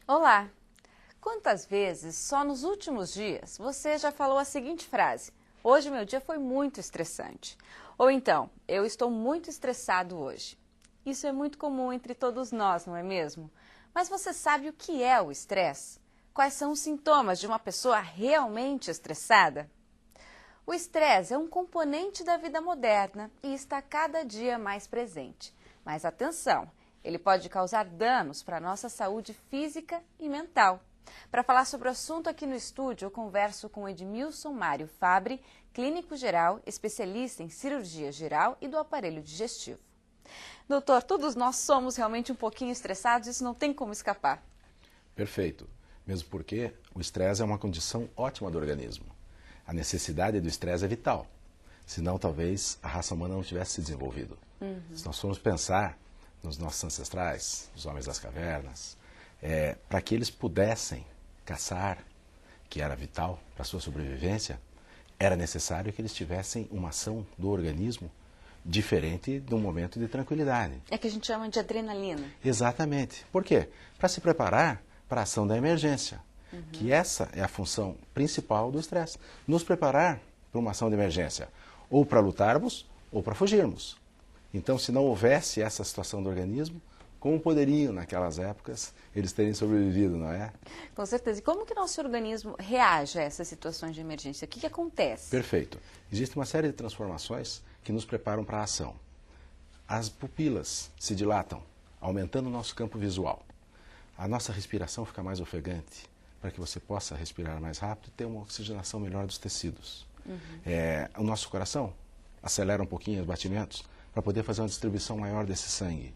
Olá! Quantas vezes, só nos últimos dias, você já falou a seguinte frase: hoje meu dia foi muito estressante. Ou então, eu estou muito estressado hoje. Isso é muito comum entre todos nós, não é mesmo? Mas você sabe o que é o estresse? Quais são os sintomas de uma pessoa realmente estressada? O estresse é um componente da vida moderna e está cada dia mais presente. Mas atenção, ele pode causar danos para a nossa saúde física e mental. Para falar sobre o assunto aqui no estúdio, eu converso com Edmilson Mário Fabre, clínico geral, especialista em cirurgia geral e do aparelho digestivo. Doutor, todos nós somos realmente um pouquinho estressados, isso não tem como escapar. Perfeito. Mesmo porque o estresse é uma condição ótima do organismo. A necessidade do estresse é vital. Senão, talvez, a raça humana não tivesse se desenvolvido. Se nós formos pensar nos nossos ancestrais, os homens das cavernas, para que eles pudessem caçar, que era vital para a sua sobrevivência, era necessário que eles tivessem uma ação do organismo diferente de um momento de tranquilidade. É que a gente chama de adrenalina. Exatamente. Por quê? Para se preparar para a ação da emergência, que essa é a função principal do estresse. Nos preparar para uma ação de emergência, ou para lutarmos, ou para fugirmos. Então, se não houvesse essa situação do organismo, como poderiam, naquelas épocas, eles terem sobrevivido, não é? Com certeza. E como que nosso organismo reage a essas situações de emergência? O que acontece? Perfeito. Existe uma série de transformações que nos preparam para a ação. As pupilas se dilatam, aumentando o nosso campo visual. A nossa respiração fica mais ofegante, para que você possa respirar mais rápido e ter uma oxigenação melhor dos tecidos. O nosso coração acelera um pouquinho os batimentos para poder fazer uma distribuição maior desse sangue.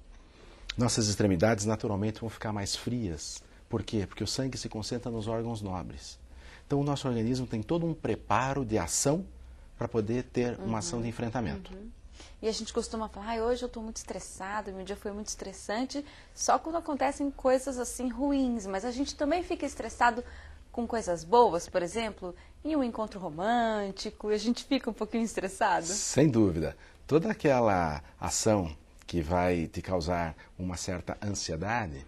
Nossas extremidades naturalmente vão ficar mais frias. Por quê? Porque o sangue se concentra nos órgãos nobres. Então o nosso organismo tem todo um preparo de ação para poder ter uma ação de enfrentamento. E a gente costuma falar, hoje eu estou muito estressado, meu dia foi muito estressante, só quando acontecem coisas assim ruins, mas a gente também fica estressado com coisas boas, por exemplo, em um encontro romântico, e a gente fica um pouquinho estressado. Sem dúvida. Toda aquela ação que vai te causar uma certa ansiedade,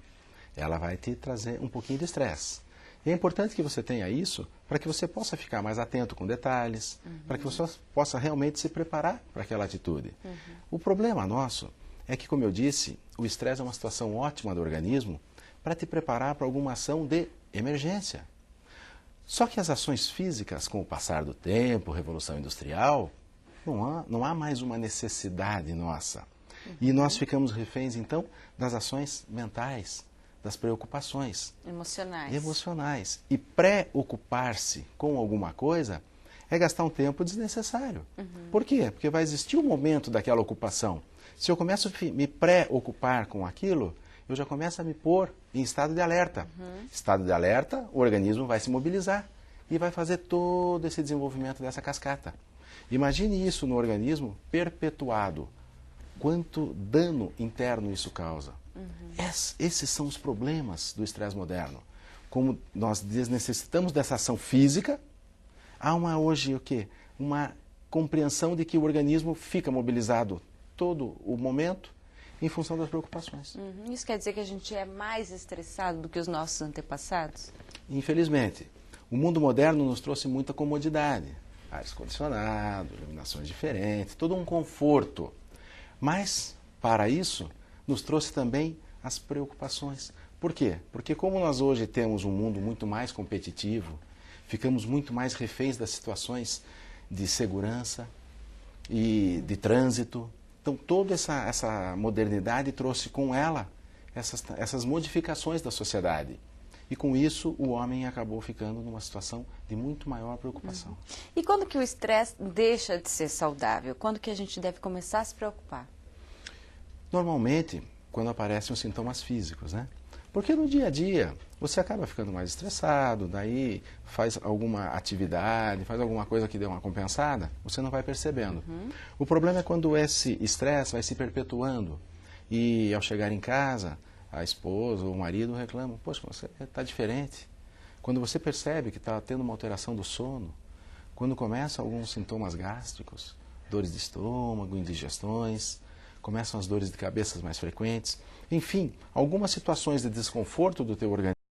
ela vai te trazer um pouquinho de estresse. E é importante que você tenha isso para que você possa ficar mais atento com detalhes, para que você possa realmente se preparar para aquela atitude. O problema nosso é que, como eu disse, o estresse é uma situação ótima do organismo para te preparar para alguma ação de emergência. Só que as ações físicas, com o passar do tempo, revolução industrial, não há mais uma necessidade nossa. E nós ficamos reféns, então, das ações mentais, das preocupações emocionais. E preocupar-se com alguma coisa é gastar um tempo desnecessário. Por quê? Porque vai existir o momento daquela ocupação. Se eu começo a me preocupar com aquilo, eu já começo a me pôr em estado de alerta. Estado de alerta, o organismo vai se mobilizar e vai fazer todo esse desenvolvimento dessa cascata. Imagine isso no organismo perpetuado. Quanto dano interno isso causa. Esses são os problemas do estresse moderno. Como nós desnecessitamos dessa ação física, há hoje o quê? Uma compreensão de que o organismo fica mobilizado todo o momento em função das preocupações. Isso quer dizer que a gente é mais estressado do que os nossos antepassados? Infelizmente, o mundo moderno nos trouxe muita comodidade. Ar-condicionado, iluminações diferentes, todo um conforto. Mas, para isso, nos trouxe também as preocupações. Por quê? Porque como nós hoje temos um mundo muito mais competitivo, ficamos muito mais reféns das situações de segurança e de trânsito. Então, toda essa modernidade trouxe com ela essas modificações da sociedade. E com isso, o homem acabou ficando numa situação de muito maior preocupação. E quando que o estresse deixa de ser saudável? Quando que a gente deve começar a se preocupar? Normalmente, quando aparecem os sintomas físicos, né? Porque no dia a dia, você acaba ficando mais estressado, daí faz alguma atividade, faz alguma coisa que dê uma compensada, você não vai percebendo. O problema é quando esse estresse vai se perpetuando e ao chegar em casa, a esposa ou o marido reclamam, poxa, você está diferente. Quando você percebe que está tendo uma alteração do sono, quando começam alguns sintomas gástricos, dores de estômago, indigestões, começam as dores de cabeça mais frequentes, enfim, algumas situações de desconforto do teu organismo